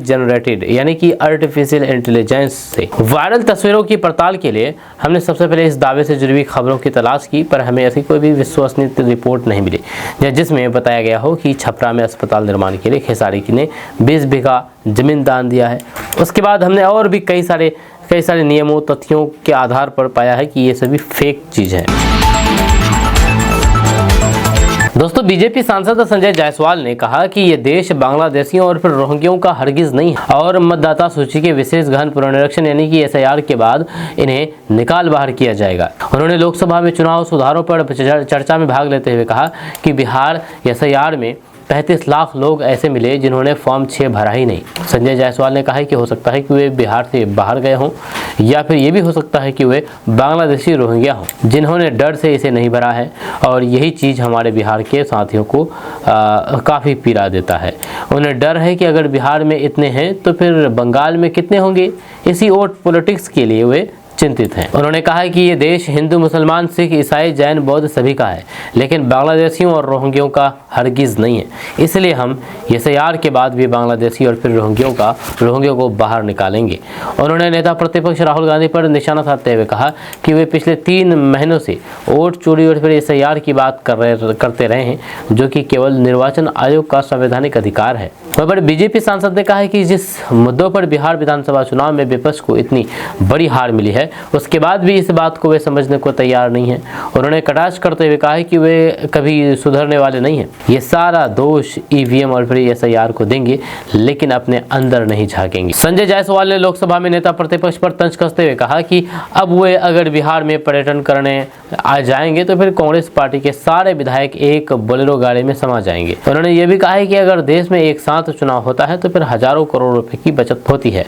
जनरेटेड यानी कि आर्टिफिशियल इंटेलिजेंस से। वायरल तस्वीरों की पड़ताल के लिए हमने सबसे पहले इस दावे से जुड़ी हुई खबरों की तलाश की, पर हमें ऐसी कोई भी विश्वसनीय रिपोर्ट नहीं मिली जिसमें बताया गया हो कि छपरा में अस्पताल निर्माण के लिए खेसारी ने 20 बीघा जमीन दान दिया है। उसके बाद हमने और भी कई सारे नियमों, तथ्यों के आधार पर पाया है कि ये सभी फेक चीज है। दोस्तों, बीजेपी सांसद संजय जायसवाल ने कहा कि ये देश बांग्लादेशियों और फिर रोहिंग्यों का हरगिज नहीं है और मतदाता सूची के विशेष गहन पुनरीक्षण यानी कि SIR के बाद इन्हें निकाल बाहर किया जाएगा। उन्होंने लोकसभा में चुनाव सुधारों पर चर्चा में भाग लेते हुए कहा कि बिहार SIR में 35 लाख लोग ऐसे मिले जिन्होंने फॉर्म 6 भरा ही नहीं। संजय जायसवाल ने कहा है कि हो सकता है कि वे बिहार से बाहर गए हों या फिर ये भी हो सकता है कि वे बांग्लादेशी रोहिंग्या हों जिन्होंने डर से इसे नहीं भरा है और यही चीज़ हमारे बिहार के साथियों को काफ़ी पीड़ा देता है। उन्हें डर है कि अगर बिहार में इतने हैं तो फिर बंगाल में कितने होंगे। इसी वोट पॉलिटिक्स के लिए वे चिंतित हैं। उन्होंने कहा है कि ये देश हिंदू, मुसलमान, सिख, ईसाई, जैन, बौद्ध सभी का है, लेकिन बांग्लादेशियों और रोहिंग्यों का हरगिज नहीं है। इसलिए हम SIR के बाद भी बांग्लादेशी और फिर रोहिंग्यों को बाहर निकालेंगे। उन्होंने नेता प्रतिपक्ष राहुल गांधी पर निशाना साधते हुए कहा कि वे पिछले 3 महीनों से वोट चोरी और फिर SIR की बात करते रहे हैं, जो कि केवल निर्वाचन आयोग का संवैधानिक अधिकार है। वहीं पर बीजेपी सांसद ने कहा है कि जिस मुद्दों पर बिहार विधानसभा चुनाव में विपक्ष को इतनी बड़ी हार मिली है, उसके बाद भी इस बात को वे समझने को तैयार नहीं है। उन्होंने कटाक्ष करते हुए कहा है कि वे कभी सुधरने वाले नहीं हैं। ये सारा दोष EVM और फिर SIR को देंगे, लेकिन अपने अंदर नहीं झांकेंगे। संजय जायसवाल ने लोकसभा में नेता प्रतिपक्ष पर तंज कसते हुए कहा कि अब वे अगर बिहार में पर्यटन करने आ जाएंगे तो फिर कांग्रेस पार्टी के सारे विधायक एक बोलेरो गाड़ी में समा जाएंगे। उन्होंने ये भी कहा है कि अगर देश में एक साथ चुनाव होता है तो फिर हजारों करोड़ रुपए की बचत होती है।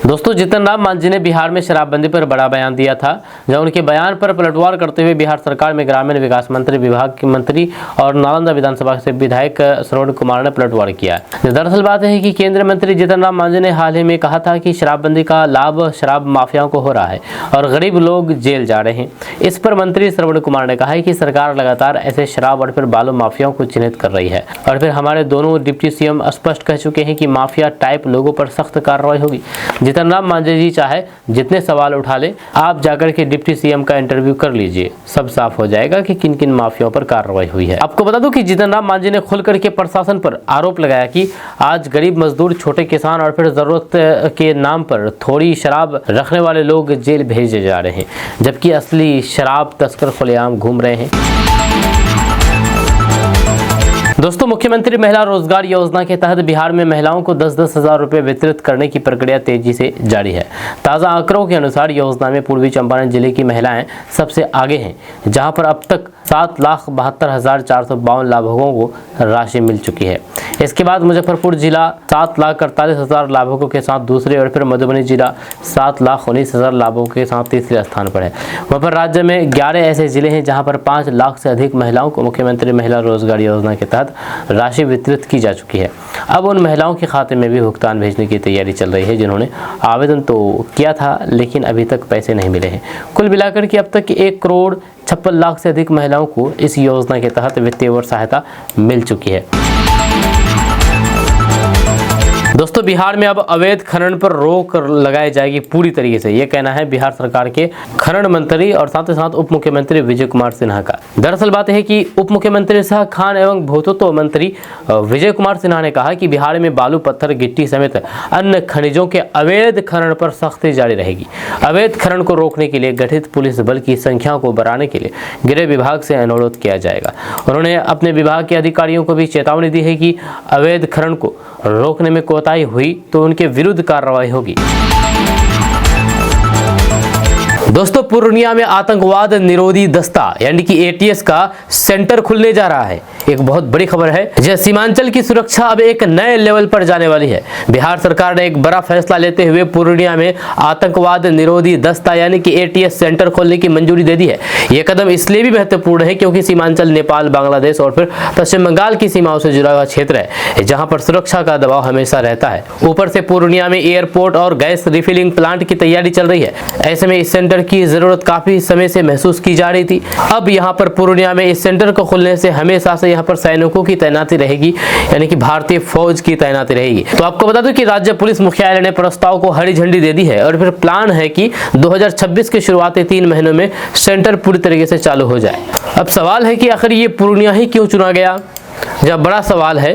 दोस्तों, जीतन राम मांझी ने बिहार में शराबबंदी पर बड़ा बयान दिया था, जब उनके बयान पर पलटवार करते हुए बिहार सरकार में ग्रामीण विकास मंत्री, विभाग के मंत्री और नालंदा विधानसभा से विधायक श्रवण कुमार ने पलटवार किया। दरअसल बात है कि केंद्रीय मंत्री जीतन राम मांझी ने हाल ही में कहा था कि शराबबंदी का लाभ शराब माफियाओं को हो रहा है और गरीब लोग जेल जा रहे हैं। इस पर मंत्री श्रवण कुमार ने कहा है कि सरकार लगातार ऐसे शराब और फिर बालू माफियाओं को चिन्हित कर रही है और फिर हमारे दोनों डिप्टी CM स्पष्ट कह चुके हैं कि माफिया टाइप लोगों पर सख्त कार्रवाई होगी। जीतन राम मांझी जी चाहे जितने सवाल उठा ले, आप जाकर के डिप्टी सीएम का इंटरव्यू कर लीजिए, सब साफ हो जाएगा कि किन किन माफियाओं पर कार्रवाई हुई है। आपको बता दूं कि जीतन राम मांझी ने खुल करके प्रशासन पर आरोप लगाया कि आज गरीब मजदूर, छोटे किसान और फिर जरूरत के नाम पर थोड़ी शराब रखने वाले लोग जेल भेजे जा रहे हैं, जबकि असली शराब तस्कर खुलेआम घूम रहे हैं। दोस्तों, मुख्यमंत्री महिला रोजगार योजना के तहत बिहार में महिलाओं को 10-10 हजार रुपए वितरित करने की प्रक्रिया तेजी से जारी है। ताज़ा आंकड़ों के अनुसार योजना में पूर्वी चंपारण जिले की महिलाएं सबसे आगे हैं, जहां पर अब तक 7,72,452 लाभुकों को राशि मिल चुकी है। इसके बाद मुजफ्फरपुर जिला 7,48,000 लाभुकों के साथ दूसरे और फिर मधुबनी जिला 7,19,000 लाभुकों के साथ तीसरे स्थान पर है। वहाँ पर राज्य में 11 ऐसे जिले हैं जहाँ पर 5 लाख से अधिक महिलाओं को मुख्यमंत्री महिला रोजगार योजना के तहत राशि वितरित की जा चुकी है। अब उन महिलाओं के खाते में भी भुगतान भेजने की तैयारी चल रही है जिन्होंने आवेदन तो किया था लेकिन अभी तक पैसे नहीं मिले हैं। कुल मिलाकर के अब तक 1,56,00,000 से अधिक महिलाओं को इस योजना के तहत वित्तीय वर्ष सहायता मिल चुकी है। दोस्तों, बिहार में अब अवैध खनन पर रोक लगाई जाएगी पूरी तरीके से, यह कहना है बिहार सरकार के खनन मंत्री और साथ ही साथ उप मुख्यमंत्री विजय कुमार सिन्हा का। दरअसल बात है कि उप मुख्यमंत्री सह खान एवं भूतत्व मंत्री विजय कुमार सिन्हा ने कहा कि बिहार में बालू, पत्थर, गिट्टी समेत अन्य खनिजों के अवैध खनन पर सख्ती जारी रहेगी। अवैध खनन को रोकने के लिए गठित पुलिस बल की संख्या को बढ़ाने के लिए गृह विभाग से अनुरोध किया जाएगा। उन्होंने अपने विभाग के अधिकारियों को भी चेतावनी दी है कि अवैध खनन को रोकने में कोताही हुई तो उनके विरुद्ध कार्रवाई होगी। दोस्तों, पूर्णिया में आतंकवाद निरोधी दस्ता यानी कि एटीएस का सेंटर खुलने जा रहा है। एक बहुत बड़ी खबर है, जहां सीमांचल की सुरक्षा अब एक नए लेवल पर जाने वाली है। बिहार सरकार ने एक बड़ा फैसला लेते हुए पूर्णिया में आतंकवाद निरोधी दस्ता यानी कि एटीएस सेंटर खोलने की मंजूरी दे दी है। यह कदम इसलिए भी महत्वपूर्ण है क्योंकि सीमांचल नेपाल, बांग्लादेश और फिर पश्चिम बंगाल की सीमाओं से जुड़ा हुआ क्षेत्र है, जहां पर सुरक्षा का दबाव हमेशा रहता है। ऊपर से पूर्णिया में एयरपोर्ट और गैस रिफिलिंग प्लांट की तैयारी चल रही है। ऐसे में इस सेंटर की जरूरत काफी समय से महसूस की जा रही थी। अब यहाँ पर पूर्णिया में इस सेंटर को खुलने से हमेशा से यहाँ पर सैनिकों की तैनाती रहेगी, यानी कि भारतीय फौज की तैनाती रहेगी। तो आपको बता दूं कि राज्य पुलिस मुख्यालय ने प्रस्ताव को हरी झंडी दे दी है और फिर प्लान है कि 2026 के शुरुआती 3 महीनों में सेंटर पूरी तरीके से चालू हो जाए। अब सवाल है कि आखिर ये पूर्णिया ही क्यों चुना गया? जब बड़ा सवाल है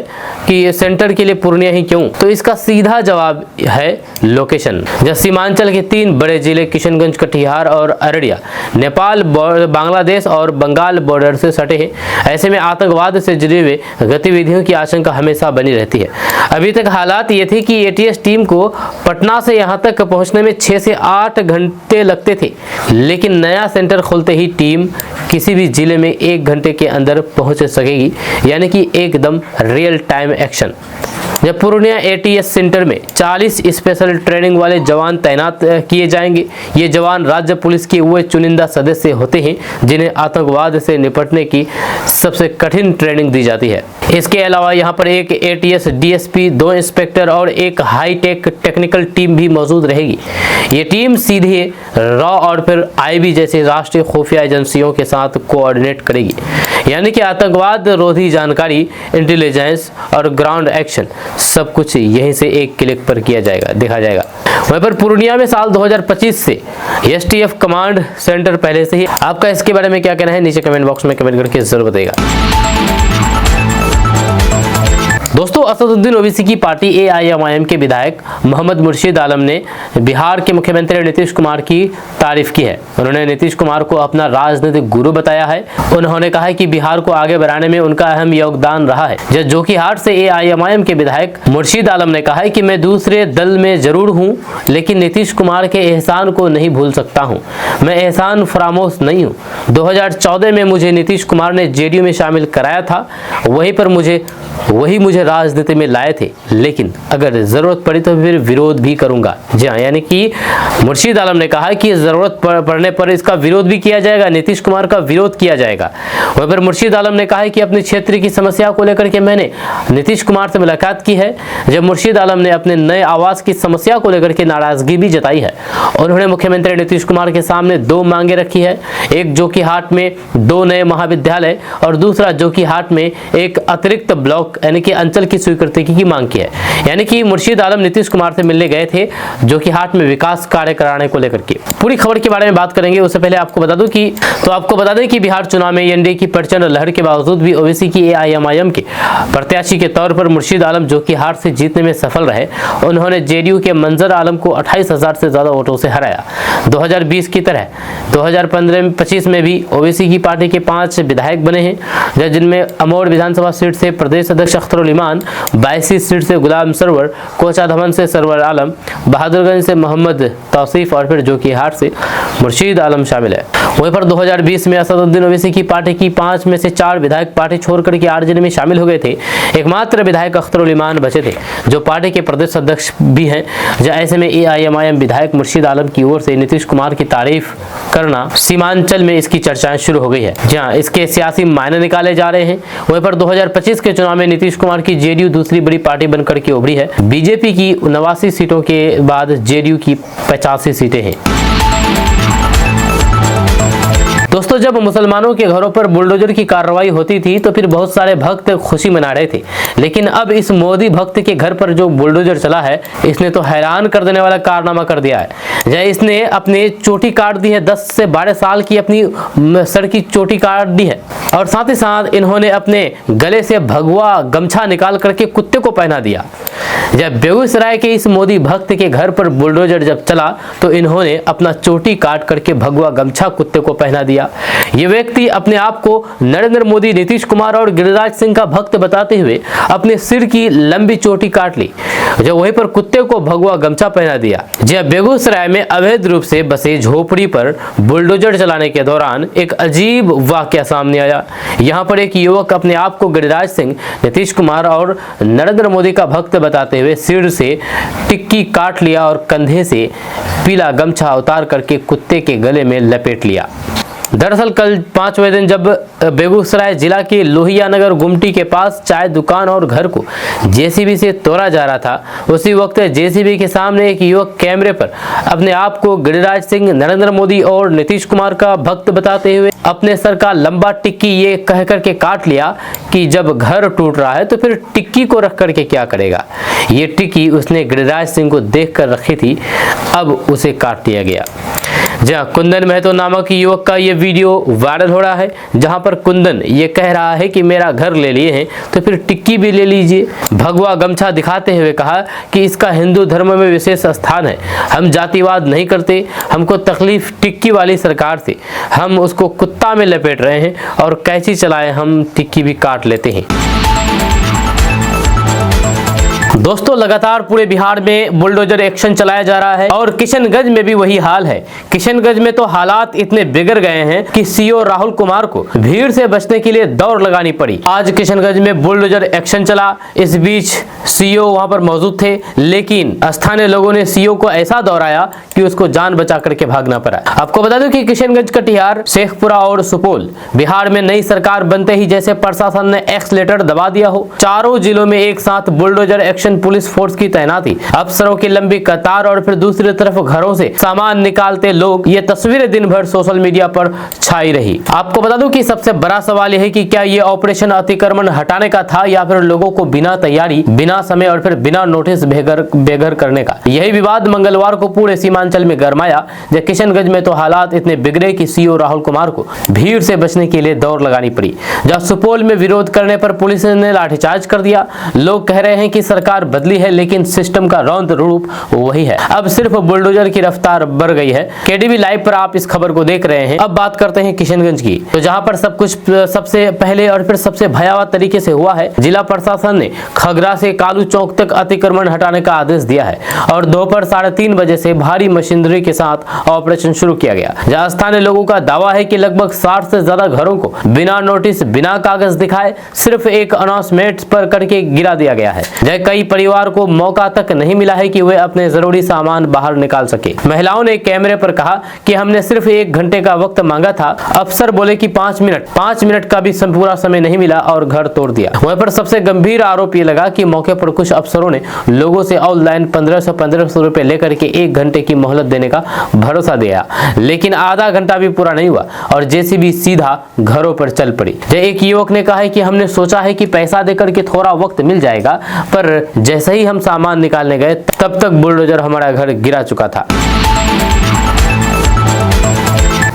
कि सेंटर के लिए पूर्णिया ही क्यों, तो इसका सीधा जवाब है लोकेशन। जब सीमांचल के 3 बड़े जिले किशनगंज, कटिहार और अररिया नेपाल, बांग्लादेश और बंगाल बॉर्डर से सटे हैं। ऐसे में आतंकवाद से जुड़े हुए गतिविधियों की आशंका हमेशा बनी रहती है। अभी तक हालात ये थे कि एटीएस टीम को पटना से यहाँ तक पहुँचने में 6 से 8 घंटे लगते थे, लेकिन नया सेंटर खुलते ही टीम किसी भी जिले में 1 घंटे के अंदर पहुँच सकेगी, यानी कि एकदम रियल टाइम एक्शन। जब पूर्णिया एटीएस सेंटर में 40 स्पेशल ट्रेनिंग वाले जवान तैनात किए जाएंगे। ये जवान राज्य पुलिस के वो चुनिंदा सदस्य होते हैं जिन्हें आतंकवाद से निपटने की सबसे कठिन ट्रेनिंग दी जाती है। इसके अलावा यहाँ पर एक एटीएस डीएसपी, 2 इंस्पेक्टर और एक हाईटेक टेक्निकल टीम भी मौजूद रहेगी। ये टीम सीधे रॉ और फिर आईबी जैसे राष्ट्रीय खुफिया एजेंसियों के साथ कोऑर्डिनेट करेगी, यानी कि आतंकवाद रोधी जानकारी, इंटेलिजेंस और ग्राउंड एक्शन सब कुछ यहीं से एक क्लिक पर किया जाएगा, देखा जाएगा। वहीं पर पूर्णिया में साल 2025 से एसटीएफ कमांड सेंटर पहले से ही। आपका इसके बारे में क्या कहना है नीचे कमेंट बॉक्स में कमेंट करके जरूर बताइएगा। दोस्तों, असदुद्दीन ओवैसी की पार्टी एआईएमआईएम के विधायक मोहम्मद मुर्शीद आलम ने बिहार के मुख्यमंत्री नीतीश कुमार की तारीफ की है। उन्होंने नीतीश कुमार को अपना राजनीतिक गुरु बताया है। उन्होंने कहा है कि बिहार को आगे बढ़ाने में उनका अहम योगदान रहा है। जोकीहाट से एआईएमआईएम के विधायक मुर्शीद आलम ने कहा है कि मैं दूसरे दल में जरूर हूँ, लेकिन नीतीश कुमार के एहसान को नहीं भूल सकता हूँ। मैं एहसान फरामोश नहीं हूँ। 2014 में मुझे नीतीश कुमार ने जेडीयू में शामिल कराया था, वही मुझे राजनीति में लाए थे, लेकिन अगर जरूरत पड़ी तो फिर विरोध भी करूंगा। जी हाँ, यानी कि मुर्शीद आलम ने कहा कि जरूरत पड़ने पर इसका विरोध भी किया जाएगा, नीतीश कुमार का विरोध किया जाएगा। वहीं पर मुर्शीद आलम ने कहा कि अपने क्षेत्र की समस्या को लेकर के मैंने नीतीश कुमार से मुलाकात की है। जब मुर्शीद आलम ने अपने नए आवास की समस्या को लेकर के नाराजगी भी जताई है। उन्होंने मुख्यमंत्री नीतीश कुमार के सामने 2 मांगे रखी है। एक जोकीहाट में 2 नए महाविद्यालय और दूसरा जोकीहाट में एक अतिरिक्त ब्लॉक ब्लॉक यानी कि अंचल की स्वीकृति की मांग की है। यानी कि मुर्शीद आलम नीतीश कुमार से मिलने गए थे जो कि हाट में विकास कार्य कराने को लेकर के। पूरी खबर के बारे में बात करेंगे, उससे पहले आपको बता दें कि बिहार चुनाव में एनडीए की प्रचंड लहर के बावजूद भी ओवैसी की एआईएमआईएम के प्रत्याशी के तौर पर मुर्शीद आलम जो कि हार से जीतने में सफल रहे, उन्होंने जेडीयू के मंजर आलम को 28,000 से ज्यादा वोटों से हराया। 2020 की तरह 2025 में भी ओवैसी की पार्टी के 5 विधायक बने हैं, जिनमें अमोड़ विधानसभा सीट से प्रदेश अध्यक्ष अख्तरुल इमान, 22 सीट से गुलाम सरवर, कोचा धमन से सरवर आलम, बहादुरगंज से मोहम्मद तौसीफ और फिर जो कि हार से मुर्शीद आलम शामिल है। वहीं पर 2020 में असदुद्दीन ओवैसी की पार्टी की 5 में से 4 विधायक पार्टी छोड़कर के आरजेडी में शामिल हो गए थे। एकमात्र विधायक अख्तरुल इमान बचे थे जो पार्टी के प्रदेश अध्यक्ष भी हैं। ऐसे में एआईएमआईएम विधायक मुर्शीद आलम की ओर से नीतीश कुमार की तारीफ करना सीमांचल में इसकी चर्चाएं शुरू हो गई है, जहां इसके सियासी मायने निकाले जा रहे हैं। वहीं पर 2025 के चुनाव में नीतीश कुमार की जेडीयू दूसरी बड़ी पार्टी बनकर के उभरी है। बीजेपी की 89 सीटों के बाद जेडीयू की 85 सीटें हैं। दोस्तों, जब मुसलमानों के घरों पर बुलडोजर की कार्रवाई होती थी तो फिर बहुत सारे भक्त खुशी मना रहे थे, लेकिन अब इस मोदी भक्त के घर पर जो बुलडोजर चला है, इसने तो हैरान कर देने वाला कारनामा कर दिया है। इसने अपनी चोटी काट दी है, 10 से 12 साल की अपनी सर की चोटी काट दी है और साथ ही साथ इन्होंने अपने गले से भगवा गमछा निकाल करके कुत्ते को पहना दिया। जब बेगूसराय के इस मोदी भक्त के घर पर बुलडोजर जब चला तो इन्होंने अपना चोटी काट करके भगवा गमछा कुत्ते को पहना दिया। ये व्यक्ति अपने आप को नरेंद्र मोदी, नीतीश कुमार और गिरिराज सिंह का भक्त बताते हुए अपने सिर की लंबी चोटी काट ली, जब वहीं पर कुत्ते को भगवा गमछा पहना दिया। जब बेगूसराय में अवैध रूप से बसे झोपड़ी पर बुलडोजर चलाने के दौरान एक अजीब वाकया सामने आया। यहाँ पर एक युवक अपने आप को गिरिराज सिंह, नीतीश कुमार और नरेंद्र मोदी का भक्त बताते हुए सिर से टिक्की काट लिया और कंधे से पीला गमछा उतार करके कुत्ते के गले में लपेट लिया। दरअसल कल 5वें दिन जब बेगूसराय जिला के लोहिया नगर गुमटी के पास चाय दुकान और घर को जेसीबी से तोड़ा जा रहा था, उसी वक्त जेसीबी के सामने एक युवक कैमरे पर अपने आप को गिरिराज सिंह, नरेंद्र मोदी और नीतीश कुमार का भक्त बताते हुए अपने सर का लंबा टिक्की ये कह करके काट लिया कि जब घर टूट रहा है तो फिर टिक्की को रख करके क्या करेगा। ये टिक्की उसने गिरिराज सिंह को देख कर रखी थी, अब उसे काट दिया गया। जहां कुंदन महतो नामक युवक का ये वीडियो वायरल हो रहा है, जहां पर कुंदन ये कह रहा है कि मेरा घर ले लिए हैं तो फिर टिक्की भी ले लीजिए। भगवा गमछा दिखाते हुए कहा कि इसका हिंदू धर्म में विशेष स्थान है, हम जातिवाद नहीं करते, हमको तकलीफ टिक्की वाली सरकार से, हम उसको कुत्ता में लपेट रहे हैं और कैंची चलाए हम टिक्की भी काट लेते हैं। दोस्तों, लगातार पूरे बिहार में बुलडोजर एक्शन चलाया जा रहा है और किशनगंज में भी वही हाल है। किशनगंज में तो हालात इतने बिगड़ गए हैं कि सीओ राहुल कुमार को भीड़ से बचने के लिए दौड़ लगानी पड़ी। आज किशनगंज में बुलडोजर एक्शन चला, इस बीच सीओ वहां पर मौजूद थे, लेकिन स्थानीय लोगों ने सीओ को ऐसा दौड़ाया कि उसको जान बचा करके भागना पड़ा। आपको बता दूं कि किशनगंज, कटिहार, शेखपुरा और सुपौल बिहार में नई सरकार बनते ही जैसे प्रशासन ने एक्सलेटर दबा दिया हो, चारों जिलों में एक साथ बुलडोजर एक्शन, पुलिस फोर्स की तैनाती, अफसरों की लंबी कतार और फिर दूसरी तरफ घरों से सामान निकालते लोग, ये तस्वीरें दिन भर सोशल मीडिया पर छाई रही। आपको बता दूं कि सबसे बड़ा सवाल यह है कि क्या ये ऑपरेशन अतिक्रमण हटाने का था या फिर लोगों को बिना तैयारी, बिना समय और फिर बिना नोटिस बेघर करने का। यही विवाद मंगलवार को पूरे सीमांचल में गरमाया, जब किशनगंज में तो हालात इतने बिगड़े कि सीओ राहुल कुमार को भीड़ से बचने के लिए दौड़ लगानी पड़ी। जब सुपौल में विरोध करने पर पुलिस ने लाठीचार्ज कर दिया। लोग कह रहे हैं कि सरकार बदली है लेकिन सिस्टम का रौद्र रूप वही है, अब सिर्फ बुलडोजर की रफ्तार बढ़ गई है। केडीवी लाइव पर आप इस खबर को देख रहे हैं। अब बात करते हैं किशनगंज की, तो जहां पर सब कुछ सबसे पहले और फिर सबसे भयावह तरीके से हुआ है। जिला प्रशासन ने खगरा से कालू चौक तक अतिक्रमण हटाने का आदेश दिया है और दोपहर 3:30 बजे से भारी मशीनरी के साथ ऑपरेशन शुरू किया गया। जहां स्थानीय लोगों का दावा है कि लगभग 60 से ज्यादा घरों को बिना नोटिस, बिना कागज दिखाए सिर्फ एक अनाउंसमेंट पर करके गिरा दिया गया है। कई परिवार को मौका तक नहीं मिला है कि वे अपने जरूरी सामान बाहर निकाल सके। महिलाओं ने कैमरे पर कहा कि हमने सिर्फ 1 घंटे का वक्त मांगा था, अफसर बोले कि 5 मिनट का भी पूरा समय नहीं मिला और घर तोड़ दिया। वहीं पर सबसे गंभीर आरोप ये लगा कि मौके पर कुछ अफसरों ने लोगों से ऑनलाइन 1500 रुपए लेकर के 1 घंटे की मोहलत देने का भरोसा दिया, लेकिन आधा घंटा भी पूरा नहीं हुआ और जेसीबी सीधा घरों पर चल पड़ी। एक युवक ने कहा है कि हमने सोचा है कि पैसा देकर के थोड़ा वक्त मिल जाएगा, पर जैसे ही हम सामान निकालने गए तब तक बुलडोजर हमारा घर गिरा चुका था।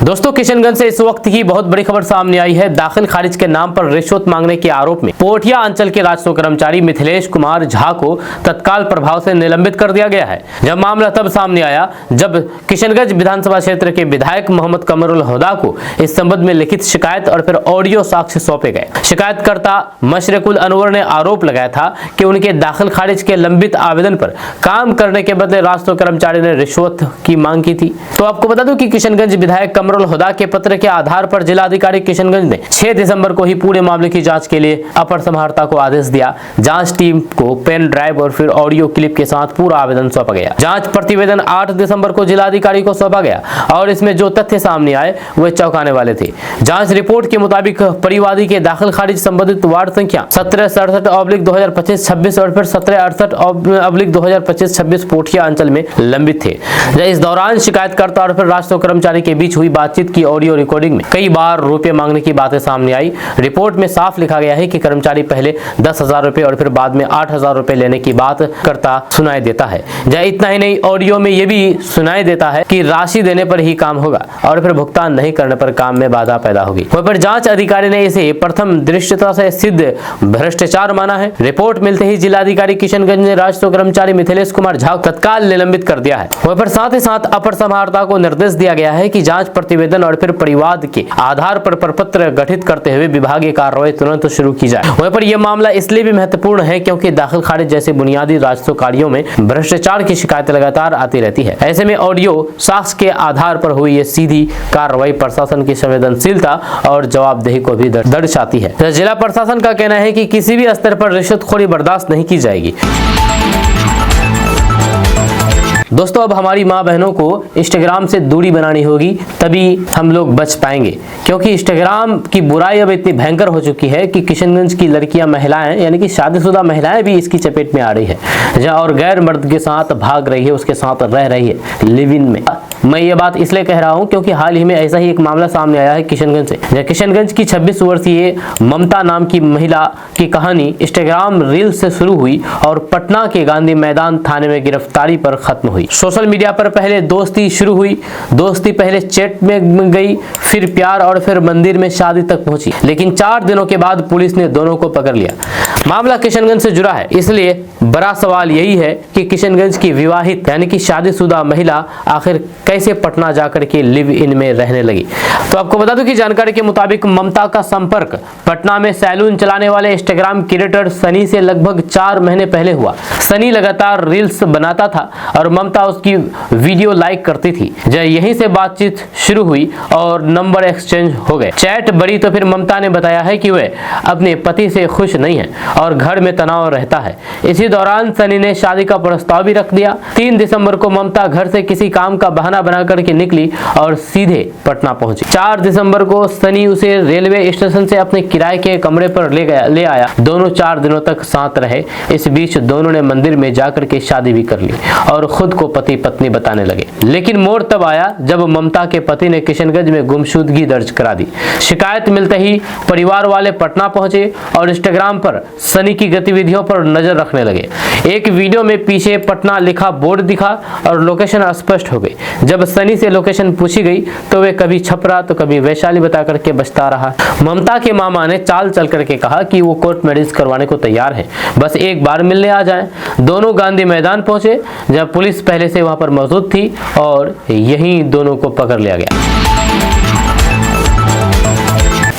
दोस्तों, किशनगंज से इस वक्त की बहुत बड़ी खबर सामने आई है। दाखिल खारिज के नाम पर रिश्वत मांगने के आरोप में पोठिया अंचल के राजस्व कर्मचारी मिथिलेश कुमार झा को तत्काल प्रभाव से निलंबित कर दिया गया है। जब मामला तब सामने आया जब किशनगंज विधानसभा क्षेत्र के विधायक मोहम्मद कमरुल हुदा को इस संबंध में लिखित शिकायत और फिर ऑडियो साक्ष्य सौंपे गए। शिकायतकर्ता मशरकुल अनवर ने आरोप लगाया था कि उनके दाखिल खारिज के लंबित आवेदन पर काम करने के बदले राजस्व कर्मचारी ने रिश्वत की मांग की थी। तो आपको बता दूं कि किशनगंज विधायक हुदा के पत्र के आधार पर जिलाधिकारी किशनगंज ने 6 दिसंबर को ही पूरे मामले की जांच के लिए अपर समाहर्ता को आदेश दिया। जांच टीम को पेन ड्राइव और फिर ऑडियो क्लिप के साथ पूरा आवेदन सौंपा गया। जांच प्रतिवेदन 8 दिसंबर को जिलाधिकारी को सौंपा गया और इसमें जो तथ्य सामने आए वे चौंकाने वाले थे। जांच रिपोर्ट के मुताबिक परिवादी के दाखिल खारिज संबंधित वार्ड संख्या 1767/2025-26 और फिर 1768/2025-26 पोठिया अंचल में लंबित थे। इस दौरान शिकायतकर्ता और फिर राजस्व कर्मचारी के बीच हुई बातचीत की ऑडियो रिकॉर्डिंग में कई बार रुपए मांगने की बातें सामने आई। रिपोर्ट में साफ लिखा गया है कि कर्मचारी पहले 10,000 रुपए और फिर बाद में 8,000 रुपए लेने की बात करता सुनाई देता है। इतना ही नहीं, ऑडियो में यह भी सुनाई देता है कि राशि देने पर ही काम होगा और फिर भुगतान नहीं करने पर काम में बाधा पैदा होगी। वहीं पर जांच अधिकारी ने इसे प्रथम दृष्टता से सिद्ध भ्रष्टाचार माना है। रिपोर्ट मिलते ही जिलाधिकारी किशनगंज ने राजस्व कर्मचारी मिथिलेश कुमार झा को तत्काल निलंबित कर दिया है। वहीं पर साथ ही साथ अपर समाहर्ता को निर्देश दिया गया है कि जांच प्रतिवेदन और फिर परिवाद के आधार पर प्रपत्र गठित करते हुए विभागीय कार्रवाई तुरंत शुरू की जाए। वहीं पर यह मामला इसलिए भी महत्वपूर्ण है क्योंकि दाखिल खारिज जैसे बुनियादी राजस्व कार्यों में भ्रष्टाचार की शिकायतें लगातार आती रहती है। ऐसे में ऑडियो साक्ष्य के आधार पर हुई ये सीधी कार्रवाई प्रशासन की संवेदनशीलता और जवाबदेही को भी दर्शाती है। जिला प्रशासन का कहना है कि किसी भी स्तर पर रिश्वतखोरी बर्दाश्त नहीं की जाएगी। दोस्तों, अब हमारी माँ बहनों को इंस्टाग्राम से दूरी बनानी होगी, तभी हम लोग बच पाएंगे, क्योंकि इंस्टाग्राम की बुराई अब इतनी भयंकर हो चुकी है कि किशनगंज की लड़कियां, महिलाएं यानी कि शादीशुदा महिलाएं भी इसकी चपेट में आ रही है, और गैर मर्द के साथ भाग रही है, उसके साथ रह रही है लिव इन में। मैं ये बात इसलिए कह रहा हूं क्योंकि हाल ही में ऐसा ही एक मामला सामने आया है किशनगंज से। किशनगंज की 26 वर्षीय ममता नाम की महिला की कहानी इंस्टाग्राम रील से शुरू हुई और पटना के गांधी मैदान थाने में गिरफ्तारी पर खत्म हुई। सोशल मीडिया पर पहले दोस्ती शुरू हुई, दोस्ती पहले चैट में गई, फिर प्यार और फिर मंदिर में शादी तक पहुंची, लेकिन 4 दिनों के बाद पुलिस ने दोनों को पकड़ लिया। मामला किशनगंज से जुड़ा है, इसलिए बड़ा सवाल यही है कि किशनगंज की विवाहित यानी कि शादीशुदा महिला आखिर कैसे पटना जाकर के लिव इन में रहने लगी। तो आपको बता दूं कि जानकारी के मुताबिक ममता का संपर्क पटना में सैलून चलाने वाले इंस्टाग्राम क्रिएटर सनी से लगभग 4 महीने पहले हुआ। सनी लगातार रील्स बनाता था और ममता उसकी वीडियो लाइक करती थी। यहीं से बातचीत शुरू हुई और नंबर एक्सचेंज हो गए। चैट बढ़ी तो फिर ममता ने बताया है कि वह अपने पति से खुश नहीं है और घर में तनाव रहता है। इसी दौरान सनी ने शादी का प्रस्ताव भी रख दिया। 3 दिसंबर को ममता घर से किसी काम का बहाना बना करके निकली और सीधे पटना पहुंची। 4 दिसंबर को सनी उसे रेलवे स्टेशन से अपने किराए के कमरे पर ले आया। दोनों 4 दिनों तक साथ रहे। इस बीच दोनों ने मंदिर में जाकर के शादी भी कर ली और खुद को पति पत्नी बताने लगे। लेकिन मोड़ तब आया जब ममता के पति ने किशनगंज में गुमशुदगी दर्ज करा दी। शिकायत मिलते ही परिवार वाले पटना पहुंचे और इंस्टाग्राम पर सनी की गतिविधियों पर नजर रखने लगे। एक वीडियो में पीछे पटना लिखा बोर्ड दिखा और लोकेशन स्पष्ट हो गई। जब सनी से लोकेशन पूछी गई तो वे कभी छपरा तो कभी वैशाली बता करके बचता रहा। ममता के मामा ने चाल चल करके कहा कि वो कोर्ट मैरिज करवाने को तैयार है, बस एक बार मिलने आ जाएं। दोनों गांधी मैदान पहुंचे जहां पुलिस पहले से वहां पर मौजूद थी और यहीं दोनों को पकड़ लिया गया।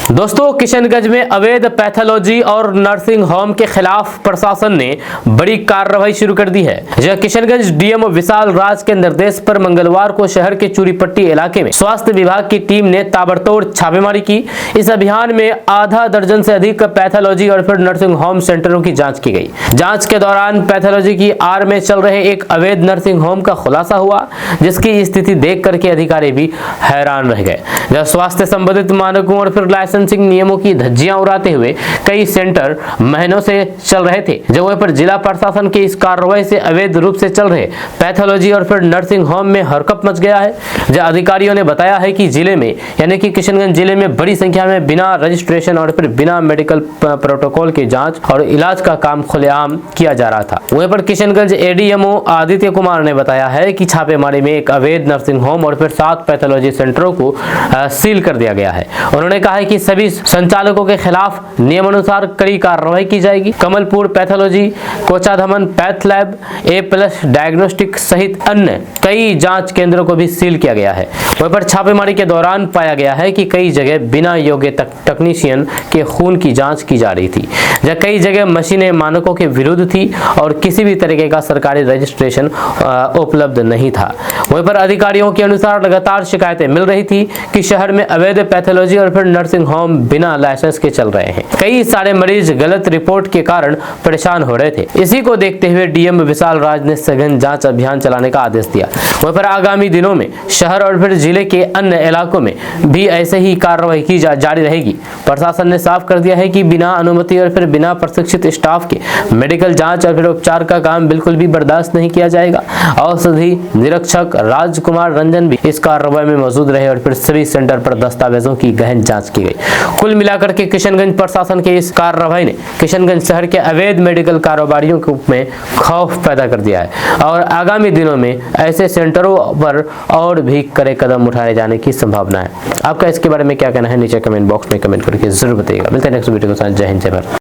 दोस्तों, किशनगंज में अवैध पैथोलॉजी और नर्सिंग होम के खिलाफ प्रशासन ने बड़ी कार्रवाई शुरू कर दी है। यह किशनगंज डीएम विशाल राज के निर्देश पर मंगलवार को शहर के चूरीपट्टी इलाके में स्वास्थ्य विभाग की टीम ने ताबड़तोड़ छापेमारी की। इस अभियान में आधा दर्जन से अधिक पैथोलॉजी और फिर नर्सिंग होम सेंटरों की जांच की गई। जांच के दौरान पैथोलॉजी की आड़ में चल रहे एक अवैध नर्सिंग होम का खुलासा हुआ, जिसकी स्थिति देख करके अधिकारी भी हैरान रह गए। जब स्वास्थ्य संबंधित मानकों और फिर लाइसेंसिंग नियमों की धज्जियां उड़ाते हुए कई सेंटर महीनों से चल रहे थे, जगह पर जिला प्रशासन की इस कार्रवाई से अवैध रूप से चल रहे पैथोलॉजी और फिर नर्सिंग होम में हरकत मच गया है। जब अधिकारियों ने बताया है कि जिले में यानी कि किशनगंज जिले में बड़ी संख्या में बिना रजिस्ट्रेशन और फिर बिना मेडिकल प्रोटोकॉल की जांच और इलाज का काम खुलेआम किया जा रहा था। वहीं पर किशनगंज एडीएमओ आदित्य कुमार ने बताया है कि छापेमारी में एक अवैध नर्सिंग होम और फिर 7 पैथोलॉजी सेंटरों को सील कर दिया गया है। उन्होंने कहा है कि सभी संचालकों के खिलाफ नियमानुसार कड़ी कार्रवाई की जाएगी। Kamalpur pathology, Kochadhaman path lab, A+ diagnostic सहित अन्य कई जांच केंद्रों को भी सील किया गया है। वहीं पर छापेमारी के दौरान पाया गया है कि कई जगह बिना योग्य टेक्नीशियन के खून की जांच की जा रही थी, जब कई जगह मशीनें मानकों के विरुद्ध थी और किसी भी तरीके का सरकारी रजिस्ट्रेशन उपलब्ध नहीं था। वहीं पर अधिकारियों के अनुसार लगातार शिकायतें मिल रही थी कि शहर में अवैध पैथोलॉजी और फिर नर्सिंग होम बिना लाइसेंस के चल रहे हैं। कई सारे मरीज गलत रिपोर्ट के कारण परेशान हो रहे थे। इसी को देखते हुए डीएम विशाल राज ने सघन जांच अभियान चलाने का आदेश दिया। वहीं पर आगामी दिनों में शहर और फिर जिले के अन्य इलाकों में भी ऐसे ही कार्रवाई की जारी रहेगी। प्रशासन ने साफ कर दिया है कि बिना अनुमति और फिर बिना प्रशिक्षित स्टाफ के मेडिकल जांच और फिर उपचार का काम बिल्कुल भी बर्दाश्त नहीं किया जाएगा। औषधि निरीक्षक राजकुमार रंजन भी इस कार्रवाई में मौजूद रहे और फिर सभी सेंटर पर दस्तावेजों की गहन जांच की गई। कुल मिलाकर के किशनगंज प्रशासन के इस कार्रवाई ने किशनगंज शहर के अवैध मेडिकल कारोबारियों के में खौफ पैदा कर दिया है और आगामी दिनों में ऐसे सेंटरों पर और भी कड़े कदम उठाए जाने की संभावना है। आपका इसके बारे में क्या कहना है, नीचे कमेंट बॉक्स में कमेंट करके जरूर बताइएगा। मिलते हैं नेक्स्ट वीडियो के साथ। जय हिंद, जय भारत।